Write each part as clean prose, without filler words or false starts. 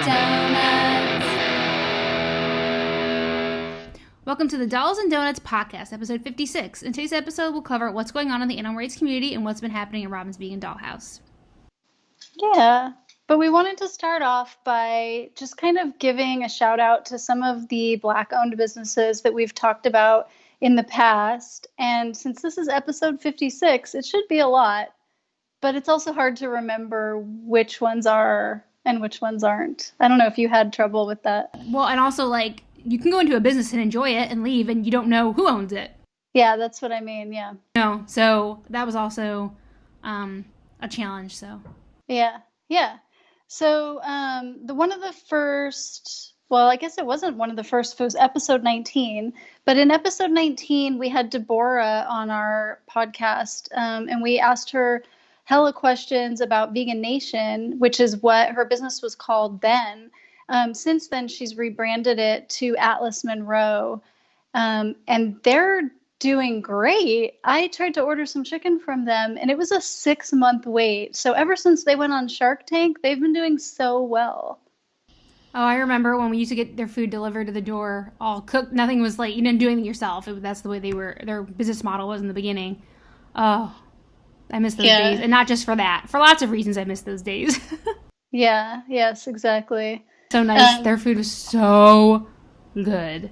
Doughnuts. Welcome to the Dolls and Doughnuts podcast, episode 56. In today's episode, we'll cover what's going on in the animal rights community and what's been happening in Robin's Vegan Dollhouse. Yeah, but we wanted to start off by just kind of giving a shout out to some of the Black-owned businesses that we've talked about in the past. And since this is episode 56, it should be a lot, but it's also hard to remember which ones are and which ones aren't. I don't know if you had trouble with that. Well, and also, like, you can go into a business and enjoy it and leave, and you don't know who owns it. Yeah, that's what I mean, yeah. No, so that was also a challenge, so. Yeah. So one of the first, well, I guess it wasn't one of the first, it was episode 19. But in episode 19, we had Deborah on our podcast, and we asked her hella questions about veganation, which is what her business was called then. Since then, she's rebranded it to Atlas Monroe, and they're doing great. I tried to order some chicken from them, and it was a 6-month wait. So ever since they went on Shark Tank, they've been doing so well. Oh, I remember when we used to get their food delivered to the door, all cooked. Nothing was like, you didn't do anything yourself. That's the way their business model was in the beginning. Oh, I miss those days. And not just for that. For lots of reasons, I miss those days. Yes, exactly. So nice. Their food was so good.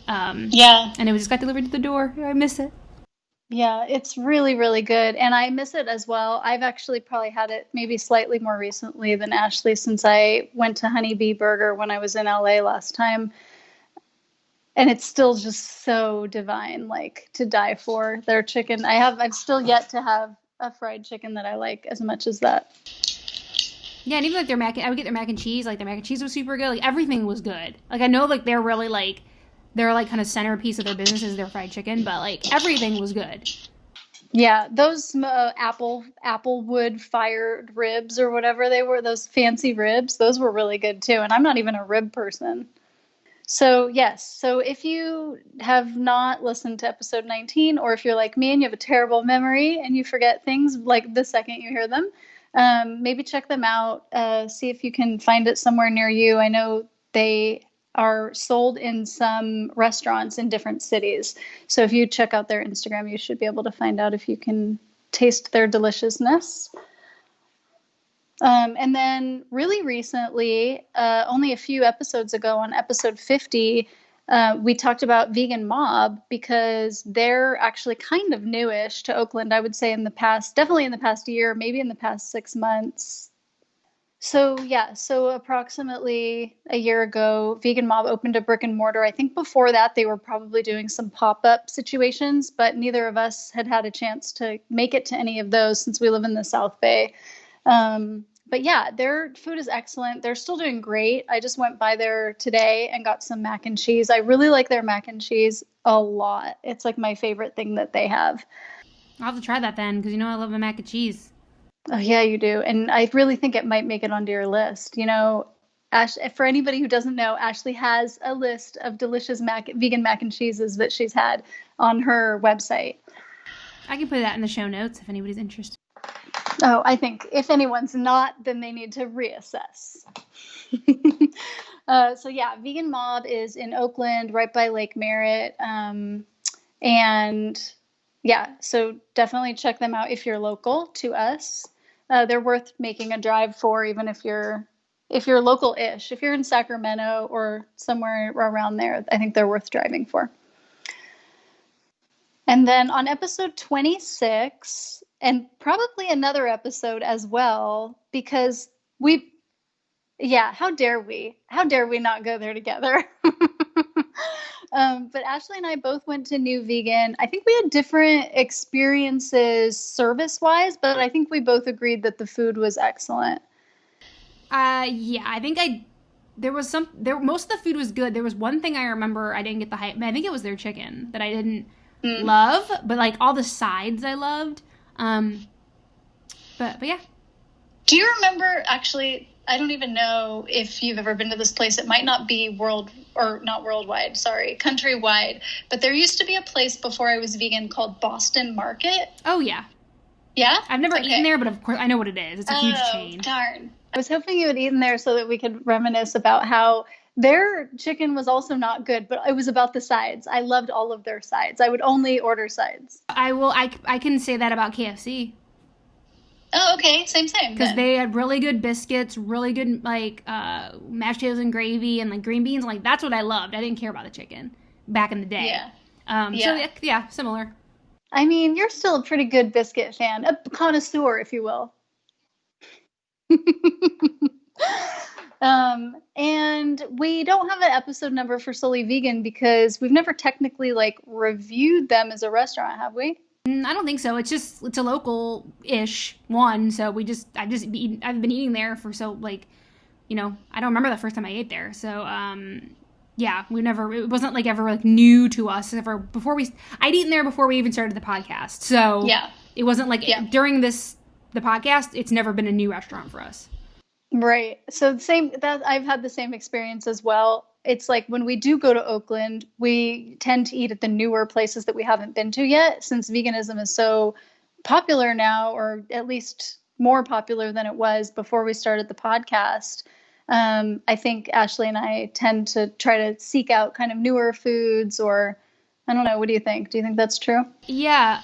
And it just got delivered to the door. I miss it. Yeah, it's really, really good. And I miss it as well. I've actually probably had it maybe slightly more recently than Ashley since I went to Honeybee Burger when I was in LA last time. And it's still just so divine, like, to die for. Their chicken. I've still yet to have a fried chicken that I like as much as that. Yeah, and even like I would get their mac and cheese. Like, their mac and cheese was super good. Like, everything was good. Like, I know, like, they're really, like, they're, like, kind of centerpiece of their business is their fried chicken, but, like, everything was good. Yeah, those applewood fired ribs or whatever they were, those fancy ribs, those were really good, too. And I'm not even a rib person. So, yes. So if you have not listened to episode 19, or if you're like me and you have a terrible memory and you forget things, like, the second you hear them, maybe check them out, see if you can find it somewhere near you. I know they are sold in some restaurants in different cities. So if you check out their Instagram, you should be able to find out if you can taste their deliciousness. And then really recently, only a few episodes ago on episode 50, we talked about Vegan Mob because they're actually kind of newish to Oakland, I would say definitely in the past year, maybe in the past 6 months. So approximately a year ago, Vegan Mob opened a brick and mortar. I think before that, they were probably doing some pop-up situations, but neither of us had a chance to make it to any of those since we live in the South Bay. But yeah, their food is excellent. They're still doing great. I just went by there today and got some mac and cheese. I really like their mac and cheese a lot. It's like my favorite thing that they have. I'll have to try that then, because you know I love my mac and cheese. Oh, yeah, you do. And I really think it might make it onto your list. You know, for anybody who doesn't know, Ashley has a list of delicious vegan mac and cheeses that she's had on her website. I can put that in the show notes if anybody's interested. Oh, I think if anyone's not, then they need to reassess. So yeah, Vegan Mob is in Oakland, right by Lake Merritt. And yeah, so definitely check them out if you're local to us. They're worth making a drive for, even if you're local-ish. If you're in Sacramento or somewhere around there, I think they're worth driving for. And then on episode 26, and probably another episode as well, because how dare we not go there together? But Ashley and I both went to NuVegan. I think we had different experiences service-wise, but I think we both agreed that the food was excellent. Yeah, I think most of the food was good. There was one thing I remember I didn't get the hype. I think it was their chicken that I didn't love, but like all the sides I loved. But yeah. Do you remember, actually, I don't even know if you've ever been to this place. It might not be countrywide, but there used to be a place before I was vegan called Boston Market. Oh, yeah. Yeah? I've never eaten there, but of course I know what it is. It's a huge chain. Darn. I was hoping you had eaten there so that we could reminisce about how their chicken was also not good, but it was about the sides. I loved all of their sides. I would only order sides. I can say that about KFC. Oh, okay. Same. Because they had really good biscuits, really good, like, mashed potatoes and gravy and, like, green beans. Like, that's what I loved. I didn't care about the chicken back in the day. Yeah. So, yeah, similar. I mean, you're still a pretty good biscuit fan. A connoisseur, if you will. And we don't have an episode number for Souley Vegan because we've never technically, like, reviewed them as a restaurant, have we? I don't think so. It's a local-ish one, so I've been eating there for so, like, I don't remember the first time I ate there. So, yeah, it wasn't like ever like new to us. I'd eaten there before we even started the podcast. So yeah, it wasn't like during the podcast, it's never been a new restaurant for us. Right. So I've had the same experience as well. It's like when we do go to Oakland, we tend to eat at the newer places that we haven't been to yet, since veganism is so popular now, or at least more popular than it was before we started the podcast. I think Ashley and I tend to try to seek out kind of newer foods, or I don't know. What do you think? Do you think that's true? Yeah.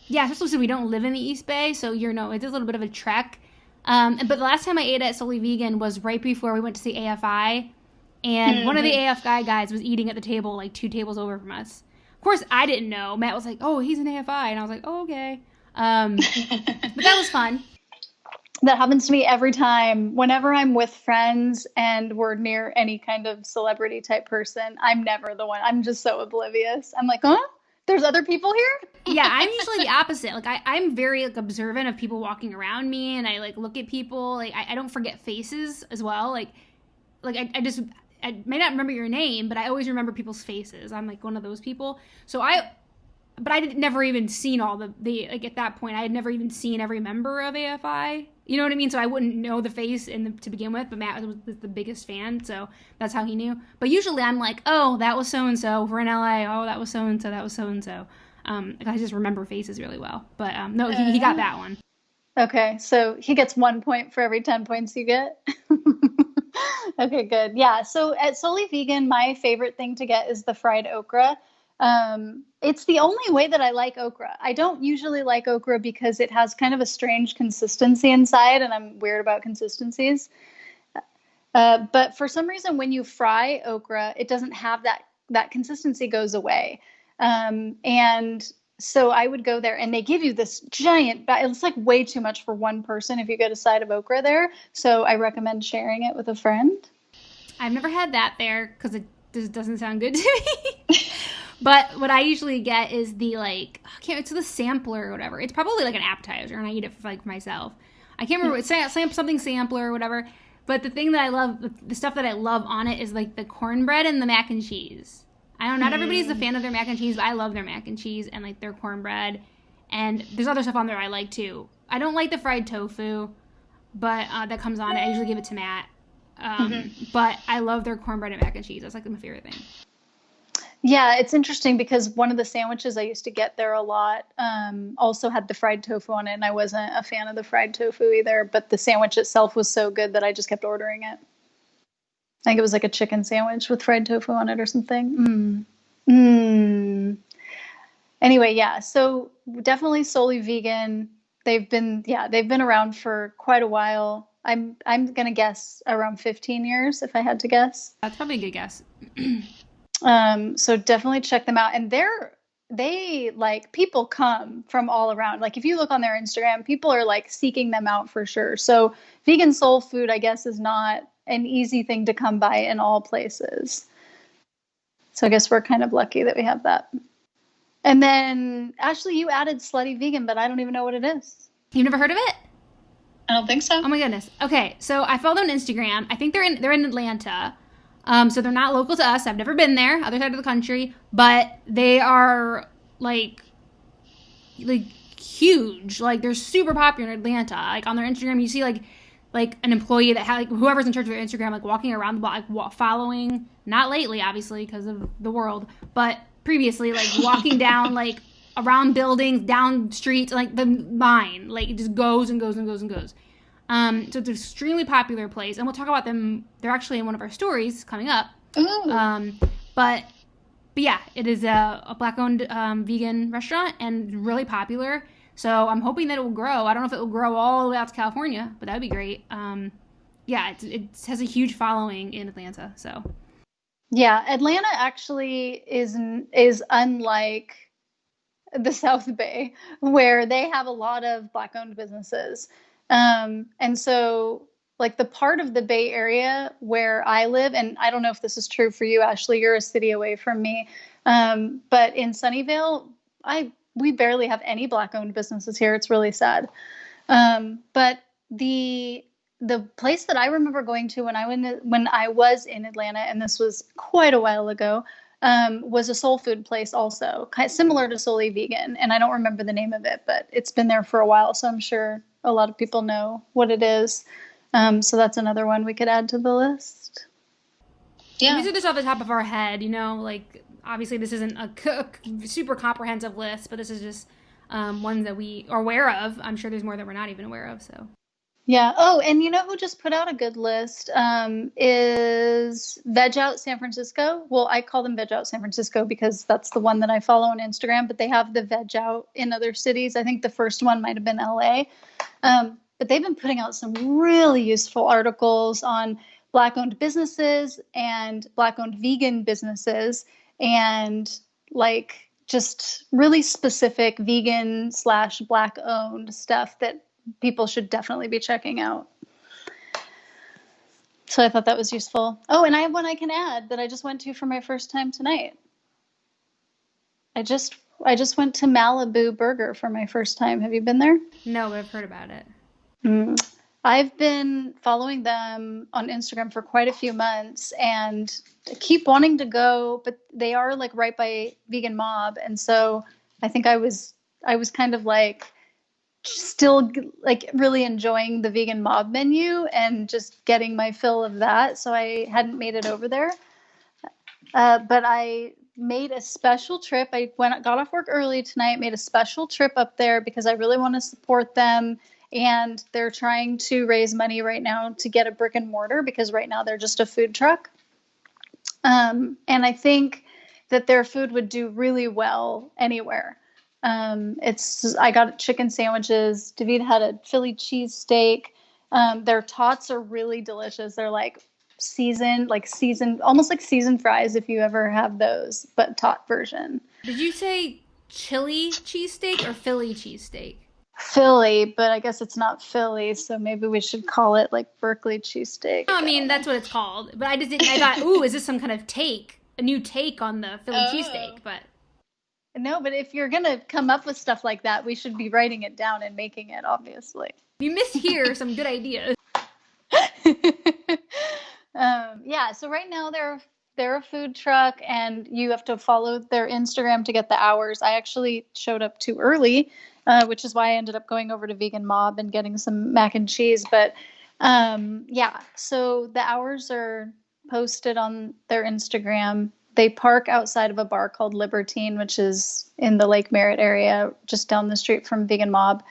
Yeah, especially since we don't live in the East Bay, so it's a little bit of a trek. But the last time I ate at Souley Vegan was right before we went to see AFI. And one of the AFI guys was eating at the table, like 2 tables over from us. Of course, I didn't know. Matt was like, oh, he's an AFI. And I was like, oh, okay. But that was fun. That happens to me every time. Whenever I'm with friends and we're near any kind of celebrity type person, I'm never the one. I'm just so oblivious. I'm like, huh? There's other people here? Yeah, I'm usually the opposite. Like, I'm very, like, observant of people walking around me, and I, like, look at people. Like, I don't forget faces as well. Like I may not remember your name, but I always remember people's faces. I'm like one of those people. So I had never even seen all the like at that point, I had never even seen every member of AFI. You know what I mean? So I wouldn't know the face to begin with, but Matt was the biggest fan, so that's how he knew. But usually I'm like, oh, that was so-and-so. We're in LA. Oh, that was so-and-so. That was so-and-so. I just remember faces really well. But no, he got that one. Okay, so he gets 1 point for every 10 points you get. Okay, good. Yeah, so at Souley Vegan, my favorite thing to get is the fried okra. It's the only way that I like okra. I don't usually like okra because it has kind of a strange consistency inside, and I'm weird about consistencies. But for some reason, when you fry okra, it doesn't have that consistency goes away. And so I would go there, and they give you this giant it's like way too much for one person if you get a side of okra there. So I recommend sharing it with a friend. I've never had that there because it just doesn't sound good to me. But what I usually get is it's the sampler or whatever. It's probably like an appetizer, and I eat it for myself. I can't remember. It's something sampler or whatever. But the thing that I love, the stuff that I love on it is like the cornbread and the mac and cheese. I know not everybody's a fan of their mac and cheese, but I love their mac and cheese and like their cornbread. And there's other stuff on there I like too. I don't like the fried tofu, but that comes on it. I usually give it to Matt. But I love their cornbread and mac and cheese. That's like my favorite thing. Yeah, it's interesting because one of the sandwiches I used to get there a lot also had the fried tofu on it, and I wasn't a fan of the fried tofu either, but the sandwich itself was so good that I just kept ordering it. I think it was like a chicken sandwich with fried tofu on it or something. Anyway, yeah, so definitely Souley Vegan. They've been around for quite a while. I'm going to guess around 15 years if I had to guess. That's probably a good guess. So definitely check them out. And they like people come from all around. Like if you look on their Instagram, people are like seeking them out for sure. So vegan soul food, I guess, is not an easy thing to come by in all places. So I guess we're kind of lucky that we have that. And then Ashley, you added Slutty Vegan, but I don't even know what it is. You've never heard of it? I don't think so. Oh my goodness. Okay, so I follow them on Instagram. I think they're in Atlanta. So they're not local to us. I've never been there, other side of the country, but they are like huge. Like they're super popular in Atlanta. Like on their Instagram, you see like an employee that had like whoever's in charge of their Instagram, like walking around the block, like following. Not lately, obviously, because of the world, but previously, like walking down like around buildings, down streets, like the line, like it just goes and goes and goes and goes. So it's an extremely popular place, and we'll talk about them. They're actually in one of our stories coming up. Ooh. But yeah, it is a Black-owned vegan restaurant and really popular. So I'm hoping that it will grow. I don't know if it will grow all the way out to California, but that would be great. Yeah, it has a huge following in Atlanta. So Yeah, Atlanta actually is unlike the South Bay, where they have a lot of Black-owned businesses. And so, like, the part of the Bay Area where I live, and I don't know if this is true for you, Ashley, you're a city away from me, but in Sunnyvale, we barely have any Black-owned businesses here. It's really sad. But the place that I remember going to when I was in Atlanta, and this was quite a while ago, was a soul food place also, kind of similar to Souley Vegan. And I don't remember the name of it, but it's been there for a while, so I'm sure a lot of people know what it is. So that's another one we could add to the list. Yeah. These are just off the top of our head, like, obviously this isn't a super comprehensive list, but this is just ones that we are aware of. I'm sure there's more that we're not even aware of, so. Yeah. Oh, and you know who just put out a good list is Veg Out San Francisco. Well, I call them Veg Out San Francisco because that's the one that I follow on Instagram, but they have the Veg Out in other cities. I think the first one might have been LA. But they've been putting out some really useful articles on Black-owned businesses and Black-owned vegan businesses, and like just really specific vegan / Black-owned stuff that people should definitely be checking out. So I thought that was useful. Oh, and I have one I can add that I just went to for my first time tonight. I just went to Malibu Burger for my first time. Have you been there? No, but I've heard about it. I've been following them on Instagram for quite a few months and keep wanting to go, but they are like right by Vegan Mob. And so I think I was kind of like still like really enjoying the Vegan Mob menu and just getting my fill of that. So I hadn't made it over there. But I made a special trip. Got off work early tonight, made a special trip up there because I really want to support them. And they're trying to raise money right now to get a brick and mortar because right now they're just a food truck. And I think that their food would do really well anywhere. I got chicken sandwiches. David had a Philly cheesesteak. Their tots are really delicious. They're like seasoned, almost like seasoned fries if you ever have those, but tot version. Did you say chili cheesesteak or Philly cheesesteak? Philly, but I guess it's not Philly, so maybe we should call it like Berkeley cheesesteak. No, I mean, that's what it's called. But I thought, ooh, is this some kind of a new take on the Philly cheesesteak? But no, but if you're going to come up with stuff like that, we should be writing it down and making it, obviously. You mishear some good ideas. Yeah, so right now they're a food truck, and you have to follow their Instagram to get the hours. I actually showed up too early, which is why I ended up going over to Vegan Mob and getting some mac and cheese. But yeah, so the hours are posted on their Instagram. They park outside of a bar called Libertine, which is in the Lake Merritt area, just down the street from Vegan Mob.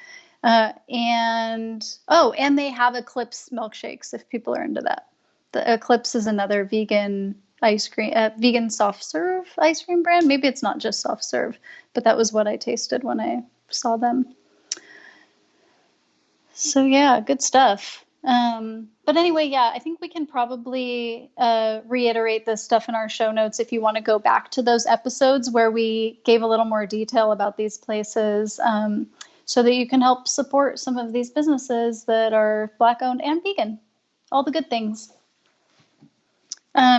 And they have Eclipse milkshakes if people are into that. The Eclipse is another vegan ice cream, vegan soft serve ice cream brand. Maybe it's not just soft serve, but that was what I tasted when I saw them. So yeah, good stuff. But anyway, yeah, I think we can probably reiterate this stuff in our show notes if you want to go back to those episodes where we gave a little more detail about these places, so that you can help support some of these businesses that are Black-owned and vegan. All the good things.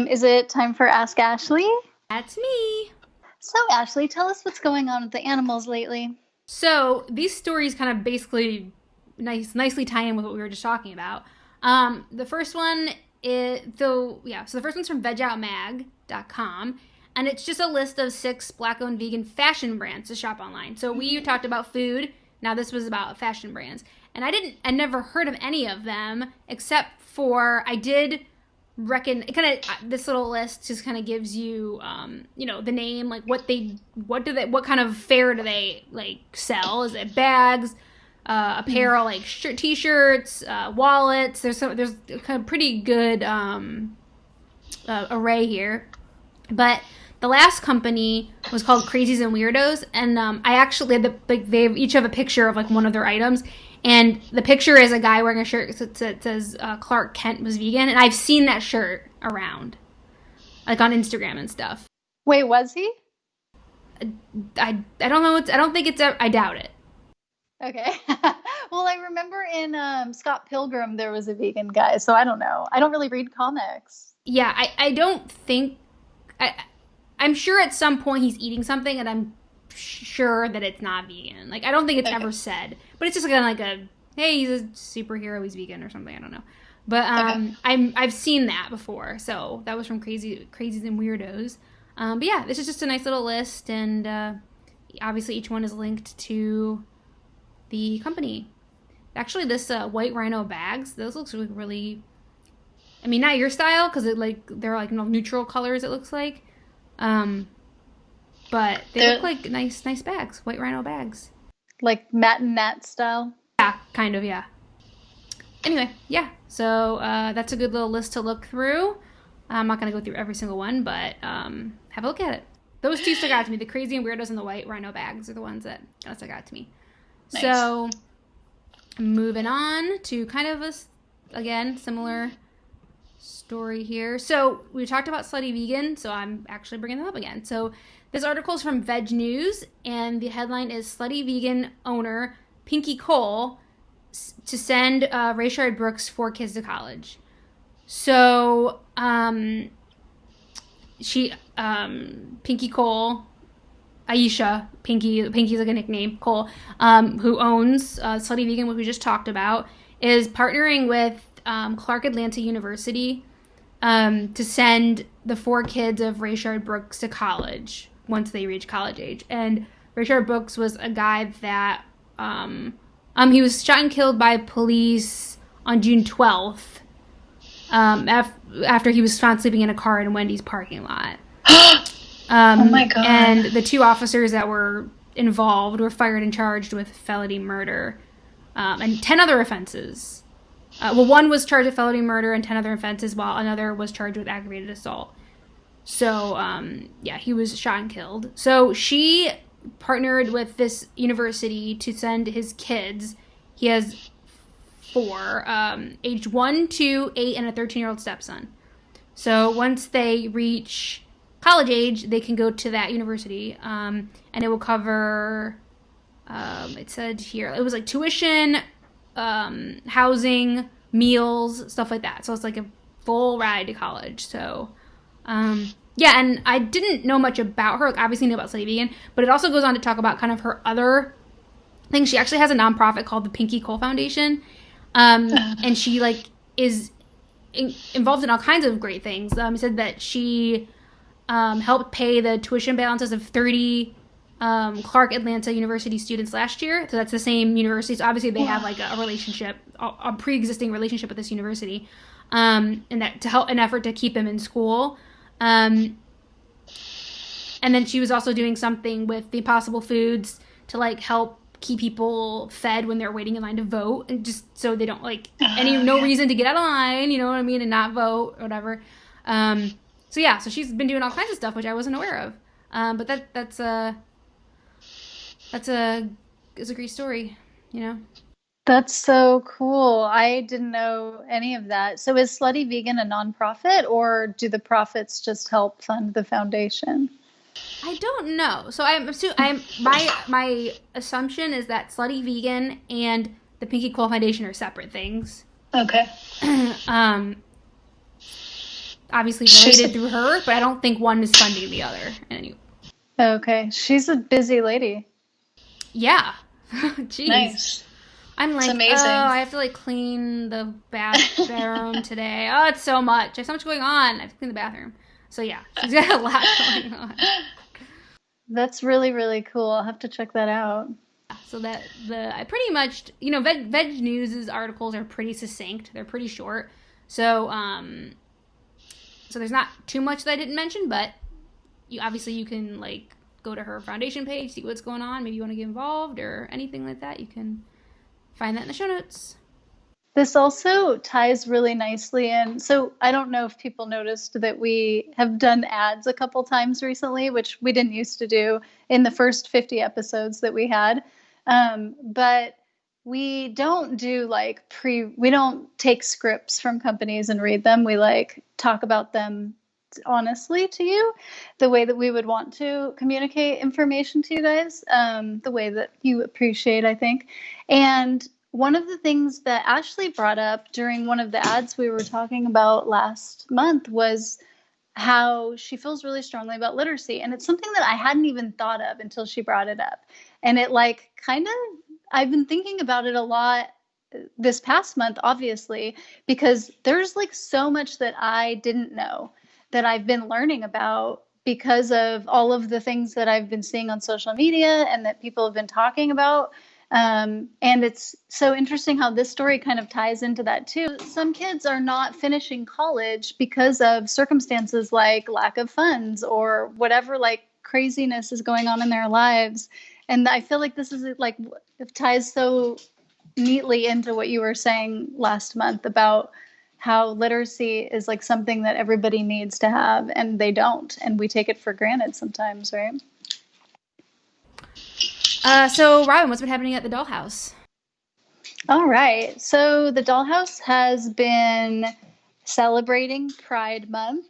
Is it time for Ask Ashley? That's me. So, Ashley, tell us what's going on with the animals lately. So these stories kind of basically nicely tie in with what we were just talking about. The first one is, so the first one's from vegoutmag.com, and it's just a list of 6 Black-owned vegan fashion brands to shop online. So we talked about food. Now this was about fashion brands. And I never heard of any of them except for, I did reckon, this little list just kind of gives you, the name, like what kind of fare do they like sell? Is it bags, apparel, like t-shirts, wallets. There's kind of pretty good array here. But the last company was called Crazies and Weirdos, and I actually they each have a picture of like one of their items, and the picture is a guy wearing a shirt that says Clark Kent was vegan, and I've seen that shirt around, like on Instagram and stuff. Wait, was he? I don't know. I don't think it's. I doubt it. Okay. Well, I remember in Scott Pilgrim there was a vegan guy, so I don't know. I don't really read comics. Yeah, I don't think. I'm sure at some point he's eating something, and I'm sure that it's not vegan. Like, I don't think it's ever said, but it's just kind of like a, hey, he's a superhero, he's vegan or something. I don't know, but I've seen that before. So that was from Crazies and Weirdos. But yeah, this is just a nice little list, and obviously each one is linked to the company. Actually, this white rhino bags, those looks really. I mean, not your style, because they're like neutral colors. It looks like. But they look like nice bags, white rhino bags. Like Matt and Nat style? Yeah, kind of, yeah. Anyway, yeah, so that's a good little list to look through. I'm not going to go through every single one, but have a look at it. Those two stuck out to me. The Crazy and Weirdos and the white rhino bags are the ones that stuck out to me. Nice. So, moving on to kind of again, similar story here. So we talked about Slutty Vegan, so I'm actually bringing them up again. So this article is from Veg News, and the headline is Slutty Vegan owner Pinky Cole to send RAYSHARD Brooks 4 kids to college. So Pinky Cole, Aisha, Pinky's like a nickname, Cole, who owns Slutty Vegan, which we just talked about, is partnering with Clark Atlanta University to send the 4 kids of RAYSHARD Brooks to college once they reach college age. And RAYSHARD Brooks was a guy that he was shot and killed by police on June 12th after he was found sleeping in a car in a Wendy's parking lot. Oh my God. And the 2 officers that were involved were fired and charged with felony murder and 10 other offenses. One was charged with felony murder and 10 other offenses, while another was charged with aggravated assault. So, he was shot and killed. So she partnered with this university to send his kids. He has 4, aged 1, 2, 8, and a 13-year-old stepson. So once they reach college age, they can go to that university, and it will cover, it said here, it was like tuition, housing, meals, stuff like that. So it's like a full ride to college. So, and I didn't know much about her. Like, obviously knew about Slutty Vegan, but it also goes on to talk about kind of her other things. She actually has a nonprofit called the Pinky Cole Foundation, and she is involved in all kinds of great things. Said that she helped pay the tuition balances of 30 Clark Atlanta University students last year. So that's the same university. So obviously they have like a relationship, a pre-existing relationship with this university, and that to help an effort to keep them in school. And then she was also doing something with the Impossible Foods to like help keep people fed when they're waiting in line to vote, and just so they don't no reason to get out of line, you know what I mean, and not vote or whatever. So she's been doing all kinds of stuff which I wasn't aware of. But that's a great story, you know. That's so cool. I didn't know any of that. So is Slutty Vegan a nonprofit, or do the profits just help fund the foundation? I don't know. So my assumption is that Slutty Vegan and the Pinky Cole Foundation are separate things. Okay. Obviously related through her, but I don't think one is funding the other. Anyway. Okay. She's a busy lady. Yeah. Jeez. Nice. I'm like, amazing. I have to clean the bathroom today. Oh, it's so much. There's so much going on. I have to clean the bathroom. So yeah, she's got a lot going on. That's really, really cool. I'll have to check that out. So I pretty much, Veg News' articles are pretty succinct. They're pretty short. So so there's not too much that I didn't mention, but you can go to her foundation page, see what's going on. Maybe you want to get involved or anything like that. You can Find that in the show notes. This also ties really nicely in. So I don't know if people noticed that we have done ads a couple times recently, which we didn't used to do in the first 50 episodes that we had. But we don't do we don't take scripts from companies and read them. We talk about them honestly to you, the way that we would want to communicate information to you guys, the way that you appreciate, I think. And one of the things that Ashley brought up during one of the ads we were talking about last month was how she feels really strongly about literacy. And it's something that I hadn't even thought of until she brought it up. And it I've been thinking about it a lot this past month, obviously, because there's so much that I didn't know that I've been learning about because of all of the things that I've been seeing on social media and that people have been talking about. And it's so interesting how this story kind of ties into that too. Some kids are not finishing college because of circumstances like lack of funds or whatever craziness is going on in their lives. And I feel like this is it ties so neatly into what you were saying last month about how literacy is something that everybody needs to have and they don't, and we take it for granted sometimes, right? So Robin, what's been happening at the Dollhouse? All right. So the Dollhouse has been celebrating Pride Month.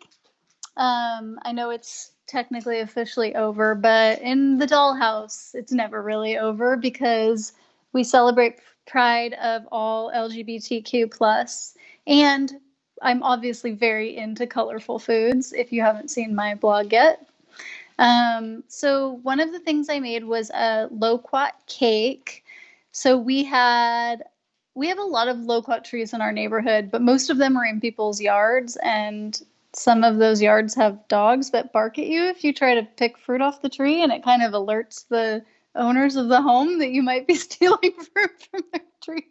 I know it's technically officially over, but in the Dollhouse, it's never really over because we celebrate pride of all LGBTQ plus. And I'm obviously very into colorful foods, if you haven't seen my blog yet. So one of the things I made was a loquat cake. So we have a lot of loquat trees in our neighborhood, but most of them are in people's yards, and some of those yards have dogs that bark at you if you try to pick fruit off the tree, and it kind of alerts the owners of the home that you might be stealing fruit from their tree.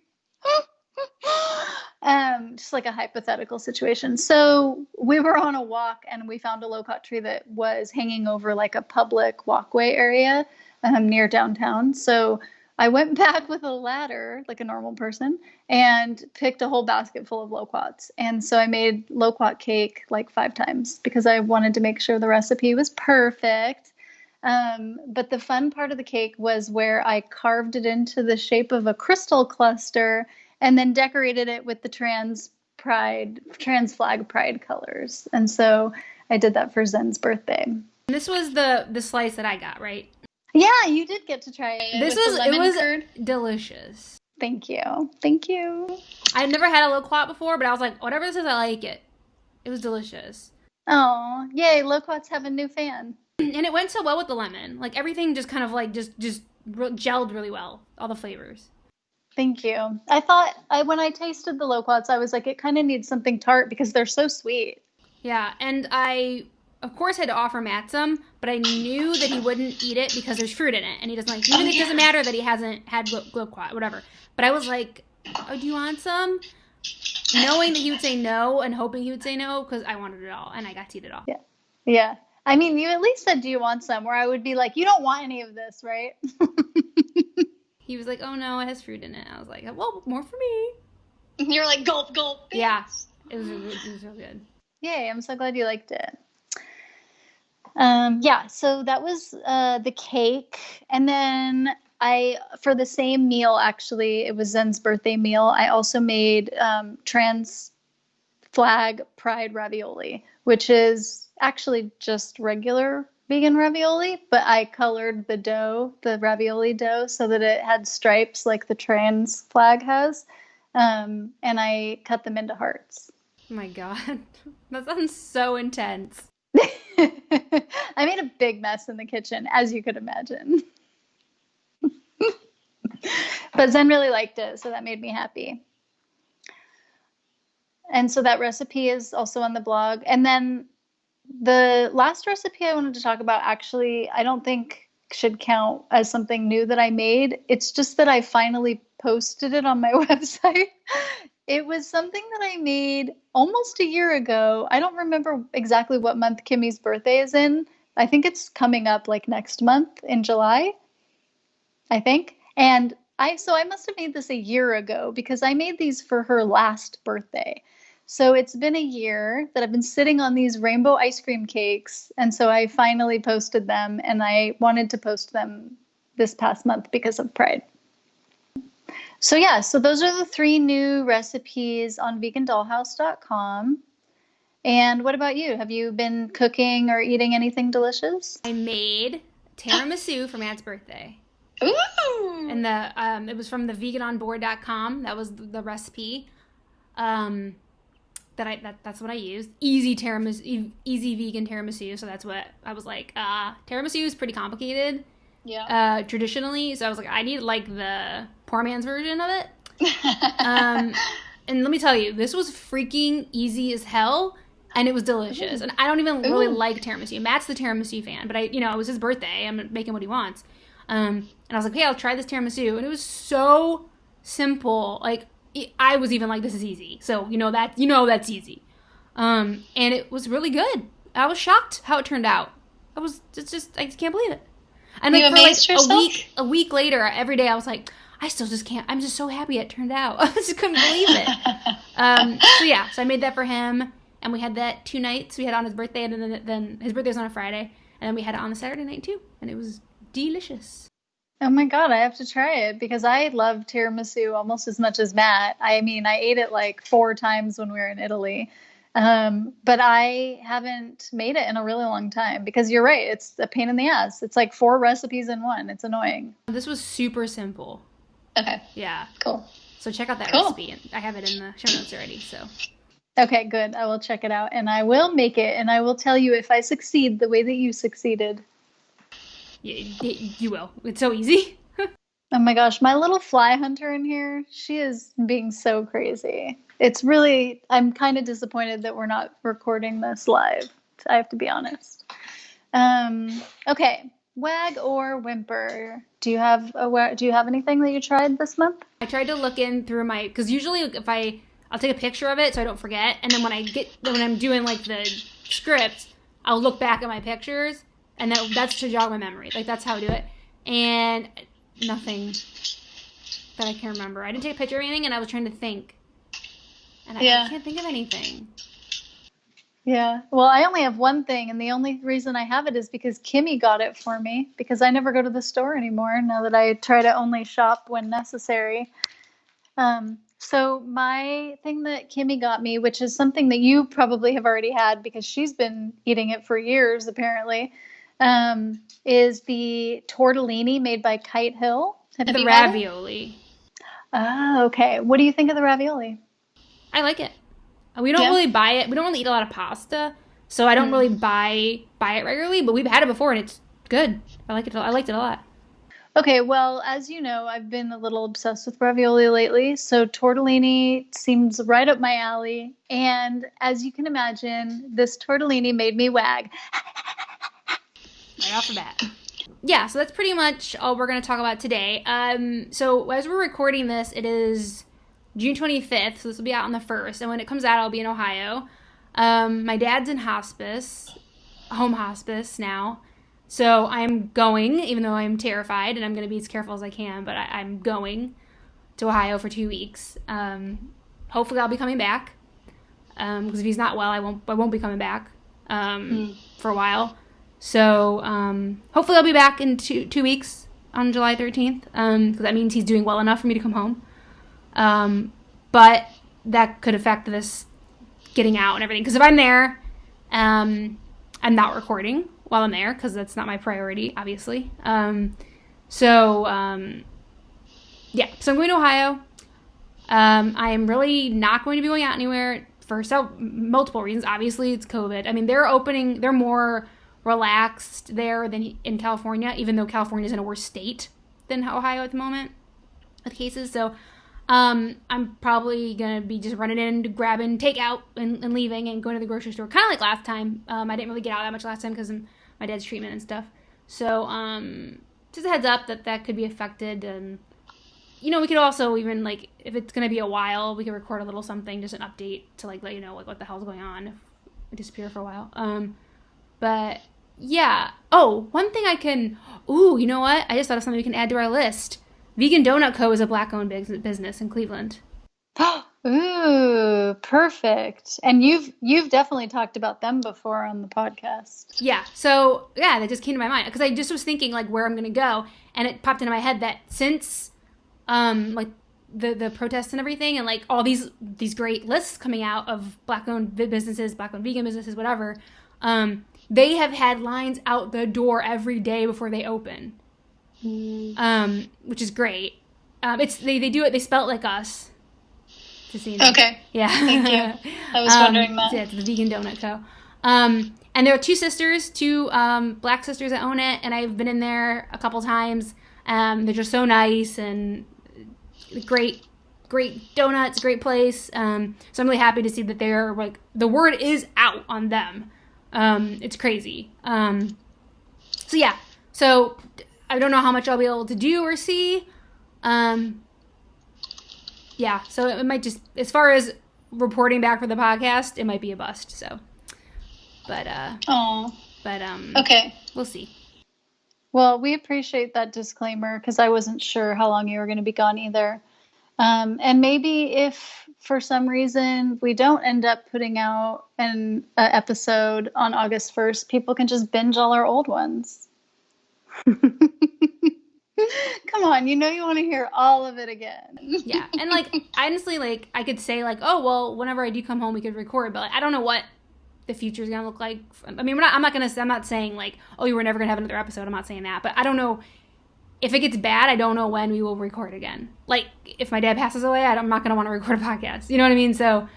Just like a hypothetical situation. So we were on a walk and we found a loquat tree that was hanging over a public walkway area near downtown. So I went back with a ladder, like a normal person, and picked a whole basket full of loquats. And so I made loquat cake 5 times because I wanted to make sure the recipe was perfect. But the fun part of the cake was where I carved it into the shape of a crystal cluster and then decorated it with the trans flag pride colors. And so I did that for Zen's birthday. And this was the slice that I got, right? Yeah, you did get to try it. It was delicious. Thank you. I've never had a loquat before, but I was like, whatever this is, I like it. It was delicious. Oh, yay, loquats have a new fan. And it went so well with the lemon. Everything just kind of just gelled really well. All the flavors. Thank you. I thought when I tasted the loquats, I was like, it kind of needs something tart because they're so sweet. Yeah, and I, of course, had to offer Matt some, but I knew that he wouldn't eat it because there's fruit in it, and he doesn't even it doesn't matter that he hasn't had loquat, whatever. But I was like, oh, do you want some? Knowing that he would say no and hoping he would say no because I wanted it all, and I got to eat it all. Yeah. I mean, you at least said, do you want some? Where I would be like, you don't want any of this, right? He was like, oh no, it has fruit in it. I was like, well, more for me. You're like, gulp, gulp. Yeah, it was so good. Yay, I'm so glad you liked it. Yeah, so that was the cake. And then for the same meal, actually, it was Zen's birthday meal, I also made trans flag pride ravioli, which is actually just regular vegan ravioli, but I colored the ravioli dough, so that it had stripes like the trans flag has, and I cut them into hearts. Oh my god, that sounds so intense. I made a big mess in the kitchen, as you could imagine. But Zen really liked it, so that made me happy. And so that recipe is also on the blog. And then the last recipe I wanted to talk about, actually, I don't think should count as something new that I made. It's just that I finally posted it on my website. It was something that I made almost a year ago. I don't remember exactly what month Kimmy's birthday is in. I think it's coming up next month in July, I think. And I must have made this a year ago because I made these for her last birthday. So it's been a year that I've been sitting on these rainbow ice cream cakes. And so I finally posted them, and I wanted to post them this past month because of Pride. So yeah, so those are the 3 new recipes on vegandollhouse.com. And what about you? Have you been cooking or eating anything delicious? I made tiramisu for Matt's birthday. Ooh! And it was from the veganonboard.com. That was the recipe. That's what I used. Easy vegan tiramisu. So that's what I was like. Tiramisu is pretty complicated. Yeah. Traditionally, so I was like, I need like the poor man's version of it. And let me tell you, this was freaking easy as hell, and it was delicious. And I don't even really like tiramisu. Matt's the tiramisu fan, but it was his birthday. I'm making what he wants. And I was like, hey, I'll try this tiramisu, and it was so simple. Like I was even like, this is easy. So that's easy. And it was really good. I was shocked how it turned out. I just can't believe it. And you like for like yourself? a week later, every day I was like, I still just can't. I'm just so happy it turned out. I just couldn't believe it. So I made that for him, and we had that 2 nights. We had it on his birthday, and then his birthday was on a Friday, and then we had it on a Saturday night too, and it was delicious. Oh my God, I have to try it because I love tiramisu almost as much as Matt. I mean, I ate it like 4 times when we were in Italy. But I haven't made it in a really long time because you're right. It's a pain in the ass. It's like 4 recipes in one. It's annoying. This was super simple. Okay. Yeah. Cool. So check out that recipe. And I have it in the show notes already. So. Okay, good. I will check it out, and I will make it, and I will tell you if I succeed the way that you succeeded. You will. It's so easy. Oh my gosh, my little fly hunter in here, she is being so crazy. It's really, I'm kind of disappointed that we're not recording this live. I have to be honest. Okay, wag or whimper? Do you have anything that you tried this month? I tried to look in through because usually if I'll take a picture of it so I don't forget, and then when I'm doing like the script, I'll look back at my pictures, and that's to jog my memory. Like that's how I do it. And nothing that I can remember. I didn't take a picture of anything, and I was trying to think. And I can't think of anything. Yeah. Well, I only have one thing, and the only reason I have it is because Kimmy got it for me because I never go to the store anymore now that I try to only shop when necessary. So my thing that Kimmy got me, which is something that you probably have already had because she's been eating it for years apparently, is the tortellini made by Kite Hill. The ravioli. Oh, okay. What do you think of the ravioli? I like it. We don't really buy it. We don't really eat a lot of pasta, so I don't really buy it regularly. But we've had it before, and it's good. I like it. I liked it a lot. Okay, well, as you know, I've been a little obsessed with ravioli lately, so tortellini seems right up my alley. And as you can imagine, this tortellini made me wag. Right off the bat. Yeah, so that's pretty much all we're going to talk about today. So as we're recording this, it is June 25th, so this will be out on the 1st. And when it comes out, I'll be in Ohio. My dad's in home hospice now. So I'm going, even though I'm terrified, and I'm going to be as careful as I can, but I'm going to Ohio for 2 weeks. Hopefully I'll be coming back, because if he's not well, I won't be coming back for a while. So hopefully I'll be back in two weeks on July 13th, because that means he's doing well enough for me to come home. But that could affect this getting out and everything, because if I'm there, I'm not recording while I'm there, because that's not my priority, obviously. So I'm going to Ohio. I am really not going to be going out anywhere for multiple reasons. Obviously, it's COVID. I mean, they're more relaxed there than in California, even though California is in a worse state than Ohio at the moment with cases. So I'm probably going to be just running in, grabbing takeout and leaving and going to the grocery store, kind of like last time. I didn't really get out that much last time because of my dad's treatment and stuff. So just a heads up that could be affected. And, we could also even, like, if it's going to be a while, we could record a little something, just an update to, like, let you know, like, what the hell's going on if we disappear for a while. But, yeah. Oh, one thing you know what? I just thought of something we can add to our list. Vegan Donut Co. is a Black-owned business in Cleveland. Ooh, perfect. And you've definitely talked about them before on the podcast. Yeah. So yeah, that just came to my mind because I just was thinking like where I'm gonna go, and it popped into my head that since like the protests and everything, and like all these great lists coming out of Black-owned businesses, Black-owned vegan businesses, whatever, they have had lines out the door every day before they open, which is great. It's they do it. They spell it like us. Okay. Yeah. Thank you. I was wondering that. Yeah, it's the Vegan Donut Co. And there are two Black sisters that own it, and I've been in there a couple times. They're just so nice and great donuts, great place. So I'm really happy to see that they're like the word is out on them. It's crazy. So yeah. So I don't know how much I'll be able to do or see. Yeah, so it might just, as far as reporting back for the podcast, it might be a bust. So, okay, we'll see. Well, we appreciate that disclaimer because I wasn't sure how long you were going to be gone either. And maybe if for some reason we don't end up putting out an episode on August 1st, people can just binge all our old ones. Come on, you want to hear all of it again. Yeah, and like honestly, like I could say like, oh well, whenever I do come home, we could record, but like, I don't know what the future is gonna look like. I mean, I'm not saying like, oh, you were never gonna have another episode. I'm not saying that, but I don't know if it gets bad. I don't know when we will record again. Like if my dad passes away, I'm not gonna want to record a podcast. You know what I mean? So,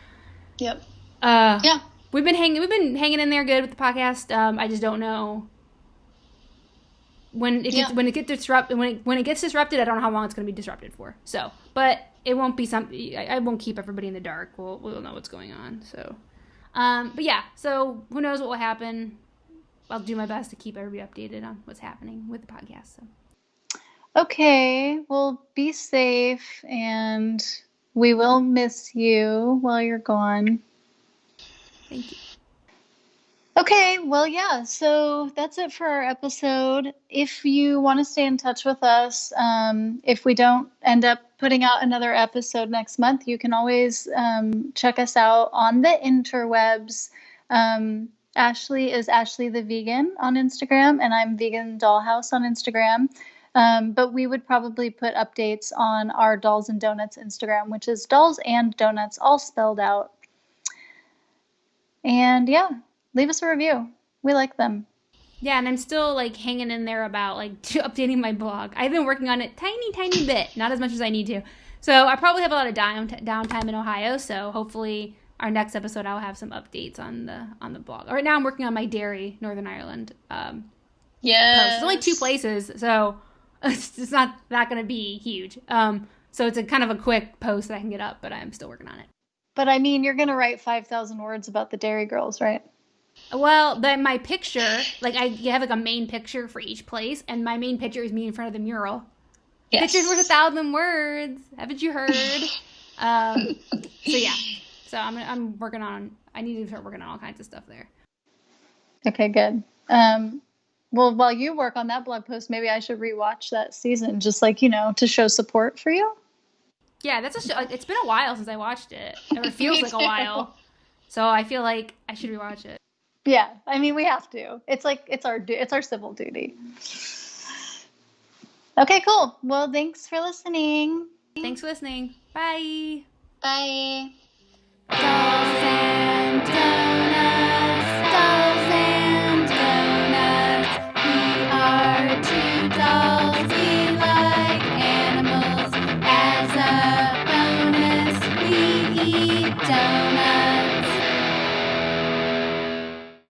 yep. Yeah, we've been hanging in there good with the podcast. I just don't know. When it gets disrupted, I don't know how long it's going to be disrupted for. So, but it won't be something. I won't keep everybody in the dark. We'll know what's going on. So, but yeah. So who knows what will happen? I'll do my best to keep everybody updated on what's happening with the podcast. So. Okay. Well, be safe, and we will miss you while you're gone. Thank you. Okay, well, yeah, so that's it for our episode. If you want to stay in touch with us, if we don't end up putting out another episode next month, you can always check us out on the interwebs. Ashley is Ashley the Vegan on Instagram, and I'm Vegan Dollhouse on Instagram. But we would probably put updates on our Dolls and Donuts Instagram, which is Dolls and Donuts, all spelled out. And yeah. Leave us a review. We like them. Yeah, and I'm still like hanging in there about like updating my blog. I've been working on it tiny bit, not as much as I need to. So I probably have a lot of downtime in Ohio. So hopefully our next episode I'll have some updates on the blog. Right now I'm working on my dairy Northern Ireland. Yes. It's only 2 places, so it's not going to be huge. So it's a kind of a quick post that I can get up, but I'm still working on it. But I mean, you're gonna write 5,000 words about the Dairy Girls, right? Well, then my picture, like I have like a main picture for each place, and my main picture is me in front of the mural. Yes. Pictures worth 1,000 words. Haven't you heard? So yeah. So I'm working on. I need to start working on all kinds of stuff there. Okay, good. Well, while you work on that blog post, maybe I should rewatch that season, just like to show support for you. Yeah, that's a show. It's been a while since I watched it. Or it feels like a while. So I feel like I should rewatch it. Yeah, I mean we have to. It's like it's our civil duty. Okay, cool. Well, thanks for listening. Thanks for listening. Bye. Bye. Dolls and donuts. Dolls and donuts. We are 2 dolls. We like animals. As a bonus, we eat donuts.